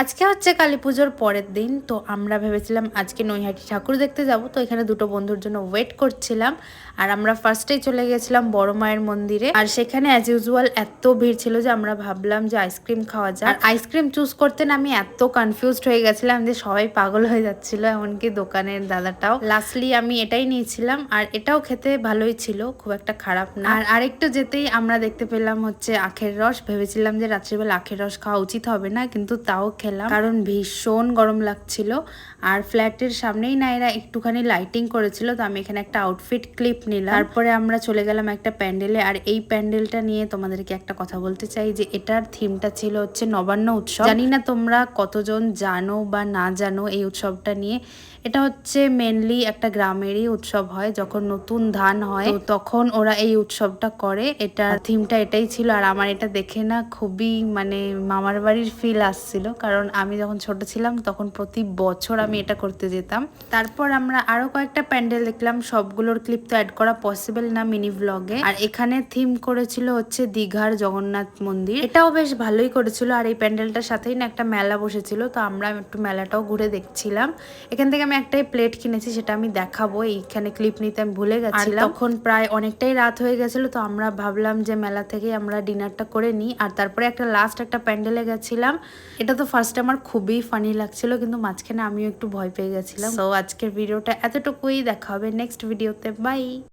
আজকে হচ্ছে কালী পুজোর পরের দিন। তো আমরা ভেবেছিলাম আজকে নৈহাটি ঠাকুর দেখতে যাব। তো এখানে দুটো বন্ধুর জন্য ওয়েট করছিলাম। আর আমরা ফার্স্টেই চলে গেছিলাম বড় মায়ের মন্দিরে। আর সেখানে অ্যাজ ইউজুয়াল এত ভিড় ছিল যে আমরা ভাবলাম যে আইসক্রিম খাওয়া যায়। আর আইসক্রিম চুজ করতে না আমি এত কনফিউজড হয়ে গেছিলাম যে সবাই পাগল হয়ে যাচ্ছিল, এমনকি দোকানের দাদাটাও। লাস্টলি আমি এটাই নিয়েছিলাম, আর এটাও খেতে ভালোই ছিল, খুব একটা খারাপ না। আর আরেকটু যেতেই আমরা দেখতে পেলাম হচ্ছে আখের রস। ভেবেছিলাম যে রাত্রিবেলা আখের রস খাওয়া উচিত হবে না, কিন্তু তাও খেলাম কারণ ভীষণ গরম লাগছিল। আর ফ্ল্যাটের সামনেই না এরা একটুখানি লাইটিং করেছিল, তো আমি এখানে একটা আউটফিট ক্লিপ নিলাম। তারপরে আমরা চলে গেলাম একটা প্যান্ডেলে। আর এই প্যান্ডেলটা নিয়ে তোমাদেরকে একটা কথা বলতে চাই যে এটার থিমটা ছিল হচ্ছে নবান্ন উৎসব। জানি না তোমরা কতজন জানো বা না জানো এই উৎসবটা নিয়ে। এটা হচ্ছে মেনলি একটা গ্রামেরই উৎসব হয়, যখন নতুন ধান হয় তো তখন ওরা এই উৎসবটা করে। এটার থিমটা এটাই ছিল। আর আমার এটা দেখে না খুবই মানে মামার বাড়ির ফিল আসছিল, কারণ আমি যখন ছোট ছিলাম তখন প্রতি বছর আমি এটা করতে যেতাম। তারপর আমরা আরো কয়েকটা প্যান্ডেল দেখলাম, সবগুলোর ক্লিপ তো অ্যাড করা পসিবল না মিনি ব্লগে। আর এখানে থিম করেছিল হচ্ছে দীঘার জগন্নাথ মন্দির, এটাও বেশ ভালোই করেছিল। আর এই প্যান্ডেলটার সাথেই না একটা মেলা বসেছিল, তো আমরা একটু মেলাটাও ঘুরে দেখছিলাম। এখান থেকে আমি একটাই প্লেট কিনেছি, সেটা আমি দেখাবো। এইখানে ক্লিপ নিতে আমি ভুলে গেছিলাম। তখন প্রায় অনেকটাই রাত হয়ে গেছিল, তো আমরা ভাবলাম যে মেলা থেকে আমরা ডিনারটা করে নিই। আর তারপরে লাস্ট একটা প্যান্ডেলে গেছিলাম। এটা তো ফার্স্ট আমার খুবই ফানি লাগছিল, কিন্তু মাঝখানে আমিও একটু ভয় পেয়ে গেছিলাম। তো আজকের ভিডিওটা এতটুকুই, দেখা হবে নেক্সট ভিডিওতে। বাই।